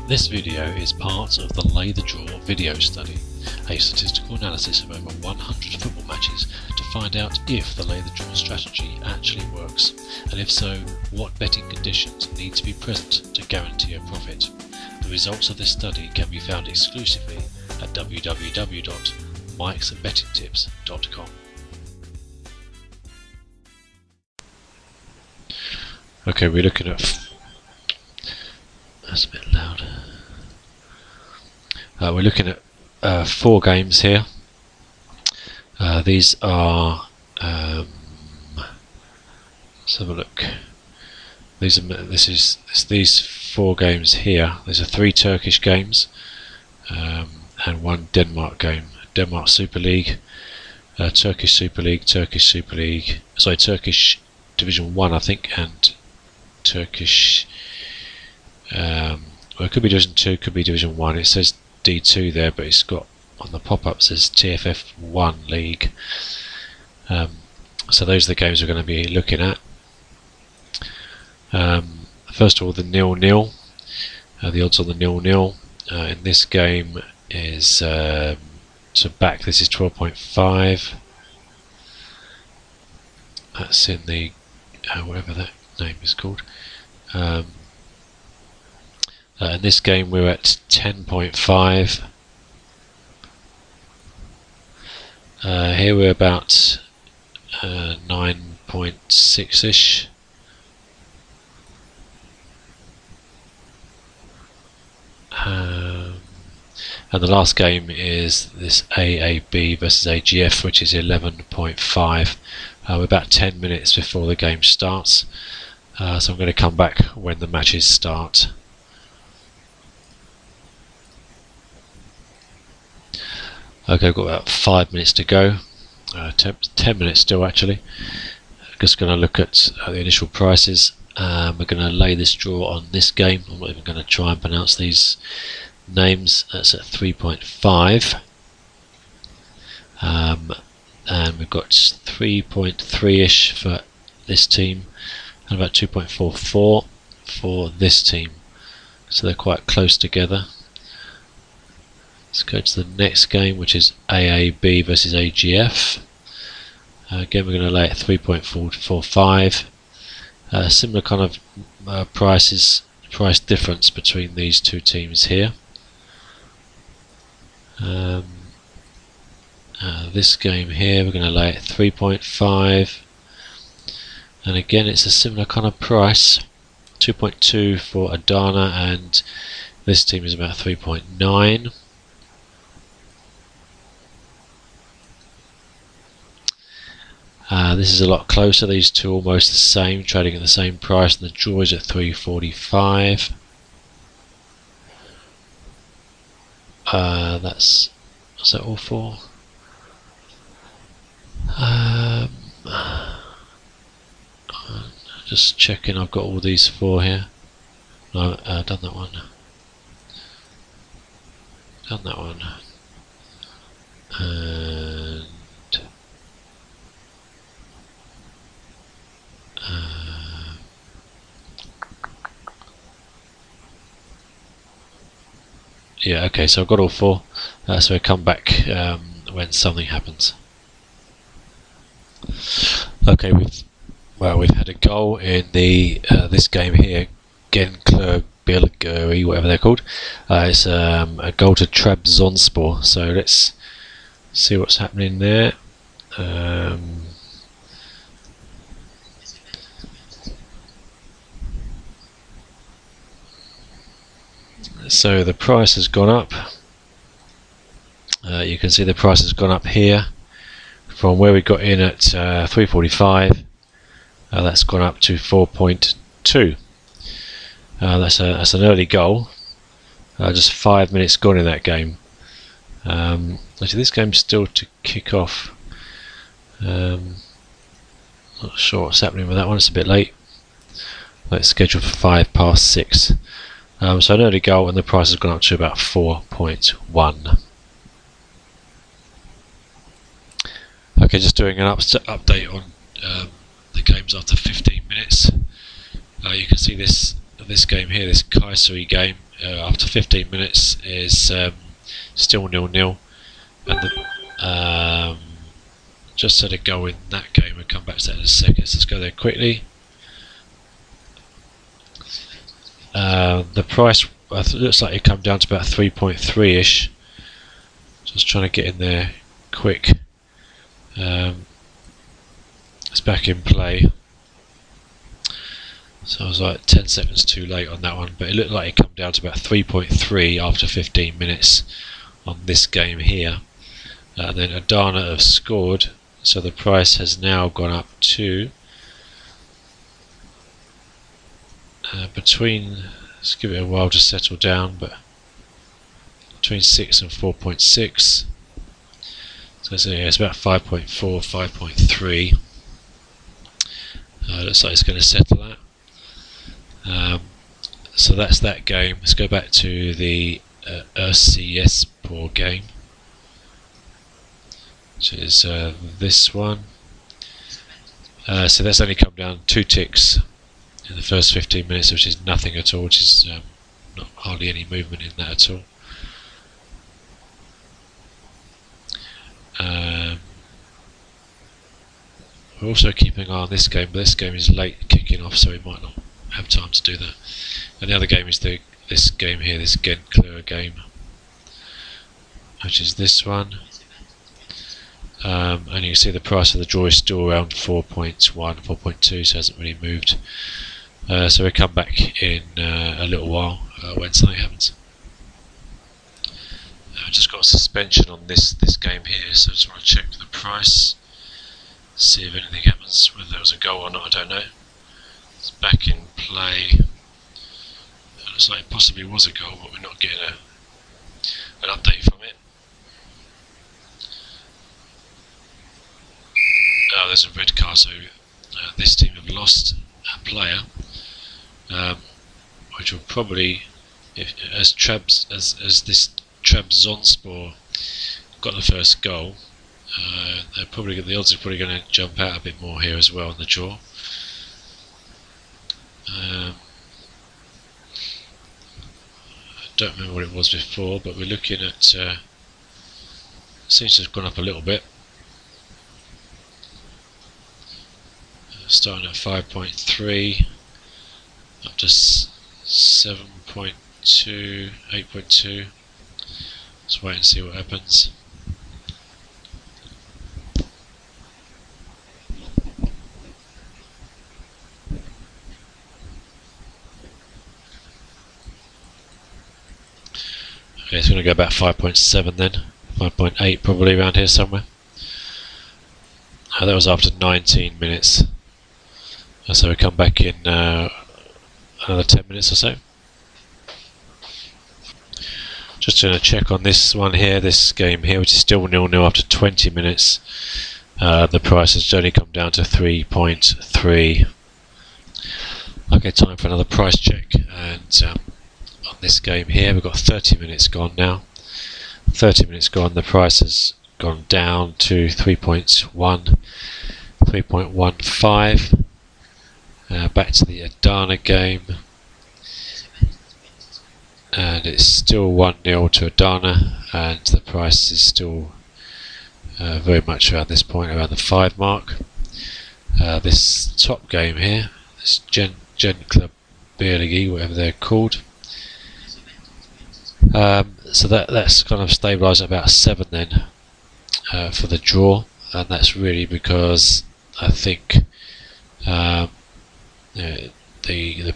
This video is part of the Lay the Draw video study, a statistical analysis of over 100 football matches to find out if the Lay the Draw strategy actually works, and if so, what betting conditions need to be present to guarantee a profit. The results of this study can be found exclusively at www.mikesbettingtips.com. Okay, we're looking at... That's a bit loud. We're looking at 4 games here. These are... let's have a look. These 4 games here. These are 3 Turkish games and 1 Denmark game. Denmark Super League, Turkish Super League, Turkish Division 1 I think, and Turkish, well, it could be Division 2, could be Division 1. It says D2 there, but it's got on the pop-up says TFF 1 League. So those are the games we're going to be looking at. First of all, the 0-0. The odds on the 0-0 in this game is so back. This is 12.5. That's in the whatever that name is called. In this game we're at 10.5. Here we're about 9.6ish. And the last game is this AAB versus AGF, which is 11.5. We're about 10 minutes before the game starts, so I'm going to come back when the matches start. Okay, I've got about 5 minutes to go, 10 minutes still actually. Just going to look at the initial prices. We're going to lay this draw on this game. I'm not even going to try and pronounce these names. That's at 3.5. And we've got 3.3ish for this team and about 2.44 for this team, so they're quite close together. Let's go to the next game, which is AAB versus AGF. Again, we're going to lay at 3.445. Similar kind of price difference between these two teams here. This game here we're going to lay at 3.5, and again it's a similar kind of price, 2.2 for Adana, and this team is about 3.9. This is a lot closer, these two are almost the same, trading at the same price, and the draw is at 3.45. That's that all for? Just checking I've got all these 4 here. No, done that one. Done that one. And yeah, okay, so I've got all 4. So I come back when something happens. Okay, we've had a goal in the this game here, Gençler Birliği, whatever they're called. It's a goal to Trabzonspor. So let's see what's happening there. So the price has gone up. You can see the price has gone up here from where we got in at 3.45. That's gone up to 4.2. That's an early goal. Just 5 minutes gone in that game. Actually, this game's still to kick off. Not sure what's happening with that one. It's a bit late. It's scheduled for 6:05. So an early goal, and the price has gone up to about 4.1. Okay, just doing an update on the games after 15 minutes. You can see this game here, this Kayseri game, after 15 minutes is still 0-0, and just had a goal in that game. We'll come back to that in a second. So let's go there quickly. The price looks like it come down to about 3.3ish. Just trying to get in there quick. It's back in play. So I was like 10 seconds too late on that one, but it looked like it come down to about 3.3 after 15 minutes on this game here. And then Adana have scored, so the price has now gone up to let's give it a while to settle down, but between 6 and 4.6. So it's about 5.4, 5.3. Looks like it's going to settle at. So that's that game. Let's go back to the Erciyesspor game, which is this one. So that's only come down 2 ticks in the first 15 minutes, which is nothing at all, which is not hardly any movement in that at all. We're also keeping an eye on this game, but this game is late kicking off, so we might not have time to do that. And the other game is this game here, this Genkleur game, which is this one. And you can see the price of the draw is still around 4.1, 4.2, so it hasn't really moved. So we'll come back in a little while when something happens. I've just got a suspension on this game here, so I just want to check the price, see if anything happens, whether there was a goal or not, I don't know. It's back in play. It looks like it possibly was a goal, but we're not getting an update from it. Oh, there's a red card, so this team have lost a player, which will probably, as this Trabzonspor got the first goal, the odds are probably going to jump out a bit more here as well in the draw. I don't remember what it was before, but we're looking at seems to have gone up a little bit, starting at 5.3 up to 7.2, 8.2. Let's wait and see what happens. Okay, it's going to go about 5.7 then, 5.8 probably around here somewhere. That was after 19 minutes. So we come back in another 10 minutes or so. Just doing a check on this one here, this game here, which is still 0-0 after 20 minutes. The price has only come down to 3.3. Okay, time for another price check. And on this game here, we've got 30 minutes gone now. 30 minutes gone, the price has gone down to 3.1, 3.15. Back to the Adana game. And it's still 1-0 to Adana, and the price is still very much around this point, around the 5 mark. This top game here, this Genkleur Birliği, whatever they're called. So that's kind of stabilised at about 7 then for the draw, and that's really because I think the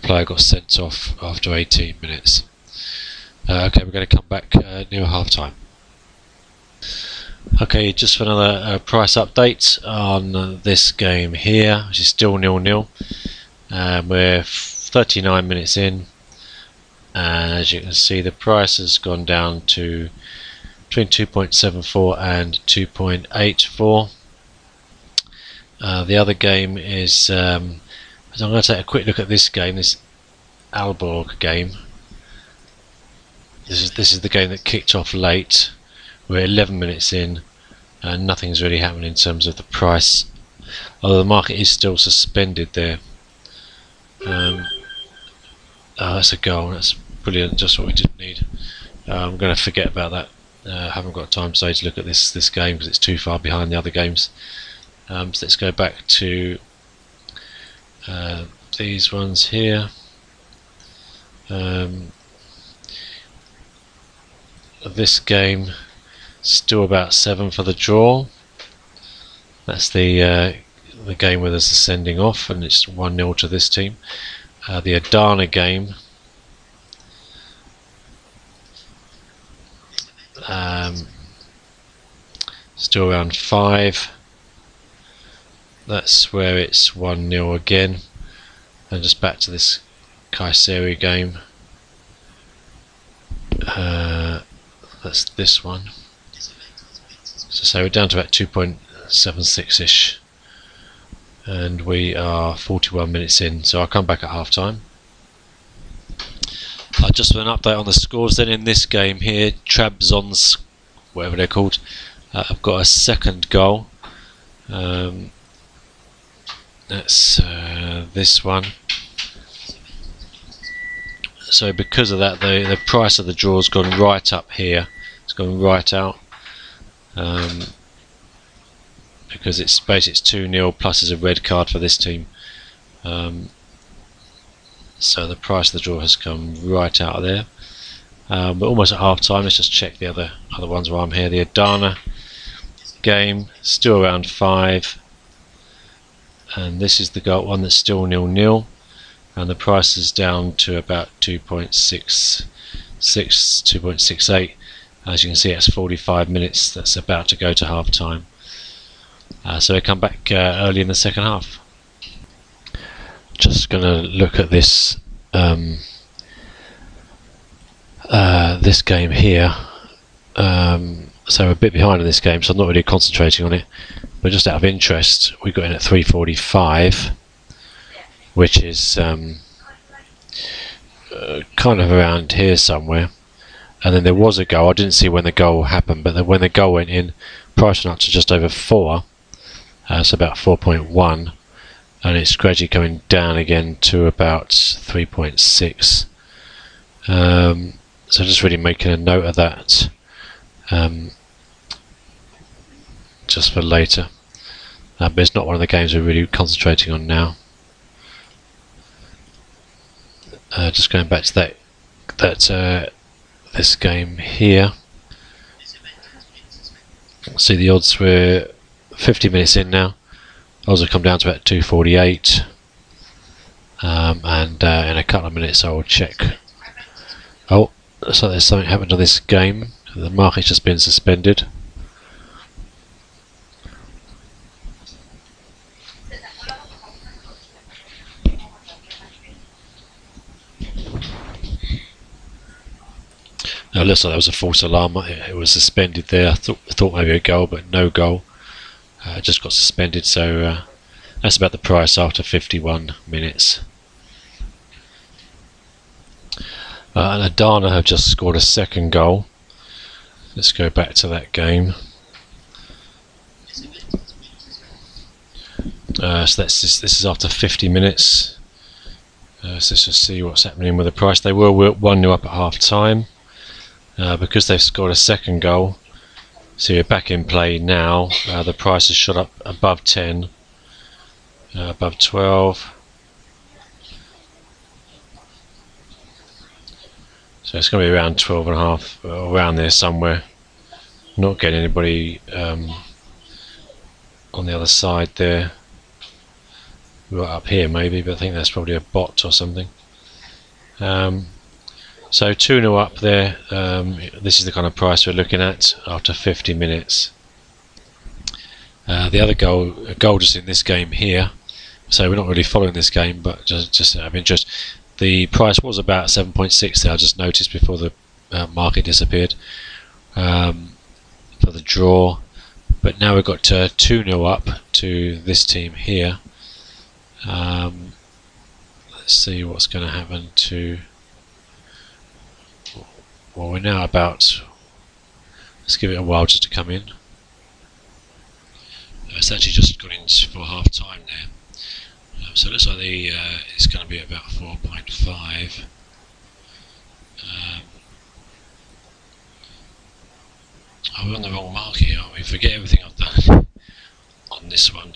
player got sent off after 18 minutes. Okay, we're going to come back near half time. Okay, just for another price update on this game here, which is still 0-0. We're 39 minutes in, and as you can see, the price has gone down to between 2.74 and 2.84. The other game is, I'm going to take a quick look at this game, this Aalborg game. This is the game that kicked off late. We're 11 minutes in and nothing's really happening in terms of the price, although the market is still suspended there. Oh, that's a goal. That's brilliant, just what we didn't need. I'm going to forget about that. I haven't got time today to look at this game because it's too far behind the other games. So let's go back to these ones here. This game, still about 7 for the draw. That's the game where there's a sending off, and it's 1-0 to this team. The Adana game, still around 5. That's where it's 1-0 again. And just back to this Kayseri game. That's this one. So we're down to about 2.76-ish. And we are 41 minutes in, so I'll come back at half time. Just with an update on the scores then in this game here, Trabzonspor, whatever they're called, I've got a second goal. That's this one. So because of that, the price of the draw has gone right up here. It's gone right out. Because it's basically it's 2-0 plus there's a red card for this team. So the price of the draw has come right out of there. We're almost at half time. Let's just check the other ones while I'm here. The Adana game, still around 5. And this is the goal one that's still 0-0. And the price is down to about 2.66, 2.68. As you can see, it's 45 minutes. That's about to go to half time. So we come back early in the second half. Just going to look at this this game here. So we're a bit behind in this game, so I'm not really concentrating on it. But just out of interest, we got in at 3:45, which is kind of around here somewhere. And then there was a goal. I didn't see when the goal happened, but when the goal went in, price went up to just over 4. So about 4.1, and it's gradually coming down again to about 3.6. So just really making a note of that, just for later. But it's not one of the games we're really concentrating on now. Just going back to this game here. See the odds were 50 minutes in now. Odds have come down to about 248. And in a couple of minutes I will check. Oh, looks like there's something happened to this game. The market's just been suspended. Now, it looks like there was a false alarm. It was suspended there. I thought maybe a goal, but no goal. It just got suspended. So that's about the price after 51 minutes. And Adana have just scored a second goal. Let's go back to that game. So this is after 50 minutes. So let's just see what's happening with the price. They were 1-0 up at half time. Because they've scored a second goal, so we're back in play now. The price has shot up above 10, above 12. So it's going to be around 12.5, around there somewhere. Not getting anybody on the other side there. Right up here maybe, but I think that's probably a bot or something. So 2-0 up there. This is the kind of price we're looking at after 50 minutes. The other goal just in this game here. So we're not really following this game, but just out of interest. The price was about 7.6 there. I just noticed before the market disappeared for the draw. But now we've got 2-0 up to this team here. Let's see what's going to happen to. Well, we're now about. Let's give it a while just to come in. It's actually just gone in for half time there. So it looks like it's going to be about 4.5. Oh, we're on the wrong mark here, aren't we? Forget everything I've done on this one.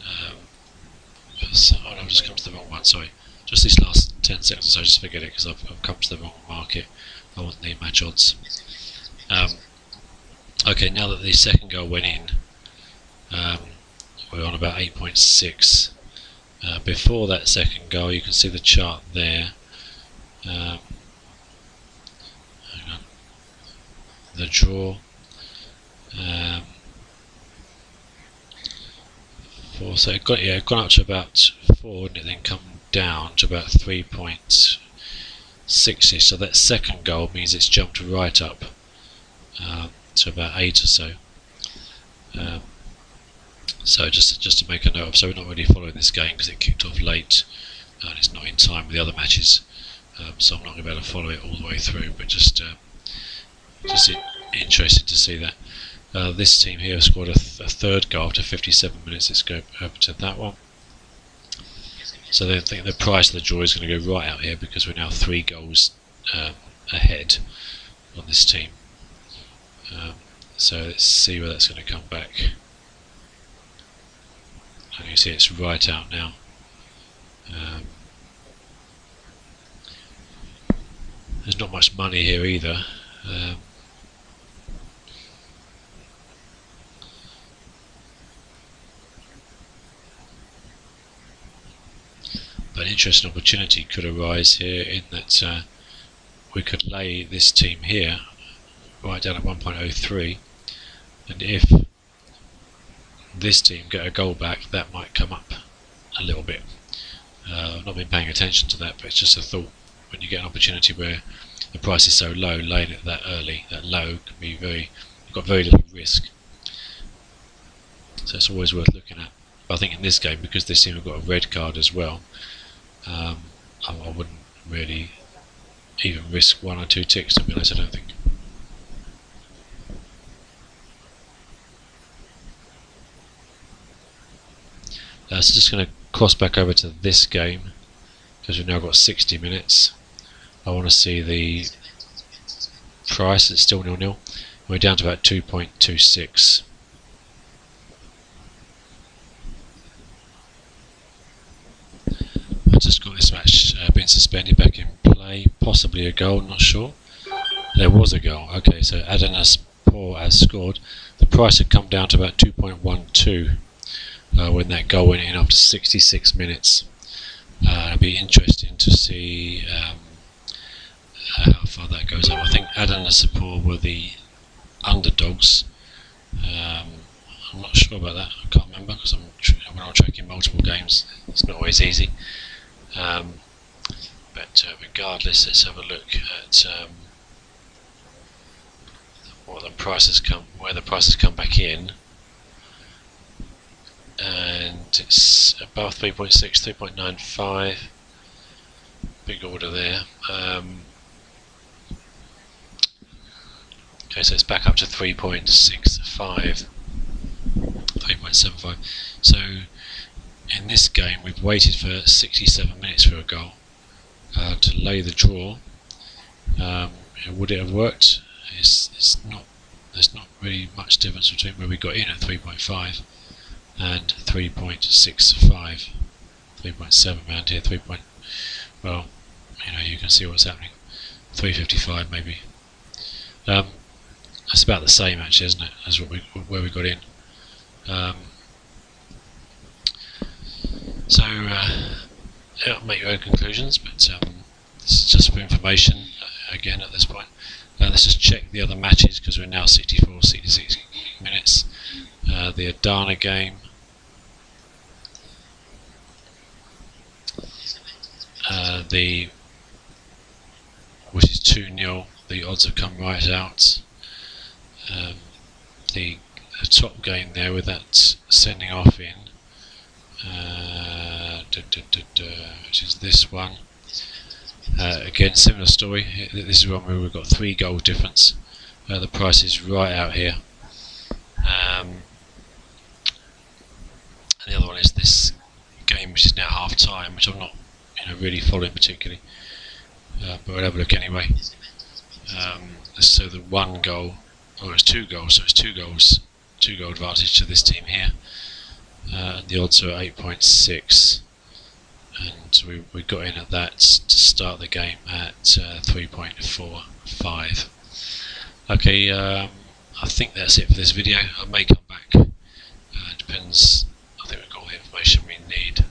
Oh no, I've just come to the wrong one, sorry. Just these last 10 seconds or so, just forget it because I've come to the wrong market. I want the match odds. Okay, now that the second goal went in, we're on about 8.6. Before that second goal, you can see the chart there. Hang on. The draw. So it got gone up to about 4, and it then come down to about 3.6ish. So that second goal means it's jumped right up to about 8 or so. So just to make a note of, so we're not really following this game because it kicked off late and it's not in time with the other matches. So I'm not going to be able to follow it all the way through, but just interested to see that. This team here scored a third goal after 57 minutes. Let's go over to that one. So they think the price of the draw is going to go right out here because we're now 3 goals ahead on this team. So let's see where that's going to come back. And you see it's right out now. There's not much money here either. But an interesting opportunity could arise here in that we could lay this team here right down at 1.03, and if this team get a goal back, that might come up a little bit. I've not been paying attention to that, but it's just a thought. When you get an opportunity where the price is so low, laying it that early, that low, can be you've got very little risk. So it's always worth looking at. But I think in this game, because this team have got a red card as well, I wouldn't really even risk 1 or 2 ticks, to be honest, I don't think. So just going to cross back over to this game because we've now got 60 minutes. I want to see the price. It's still 0-0. We're down to about 2.26. I've just got this match being suspended back in play. Possibly a goal, not sure. There was a goal. Okay, so Adanaspor has scored. The price had come down to about 2.12. When that goal went in after 66 minutes. It'll be interesting to see how far that goes up. I think Adanaspor were the underdogs. I'm not sure about that. I can't remember because when I'm tracking multiple games, it's not always easy. But regardless, let's have a look at where the prices come back in. And it's above 3.6, 3.95. Big order there. Okay, so it's back up to 3.65, 3.75. So in this game, we've waited for 67 minutes for a goal to lay the draw. Would it have worked? It's not. There's not really much difference between where we got in at 3.5. and 3.65, 3.7 around here, well, you can see what's happening, 3.55 maybe. That's about the same actually, isn't it, as where we got in. So make your own conclusions, but this is just for information again at this point. Let's just check the other matches because we're now 64, 66 minutes. The Adana game, which is 2-0, the odds have come right out. The top game there with that sending off in, which is this one. Again, similar story. This is one where we've got 3 goal difference. The price is right out here. And the other one is this game, which is now half time, which I'm not really following particularly. but we'll have a look anyway. So the one goal, or it's 2 goals, so it's 2 goals, 2 goal advantage to this team here. The odds are at 8.6, and we got in at that to start the game at 3.45. Okay, I think that's it for this video. I may come back. Depends. I think we've got all the information we need.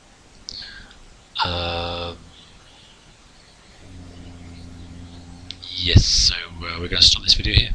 Yes, so we're going to stop this video here.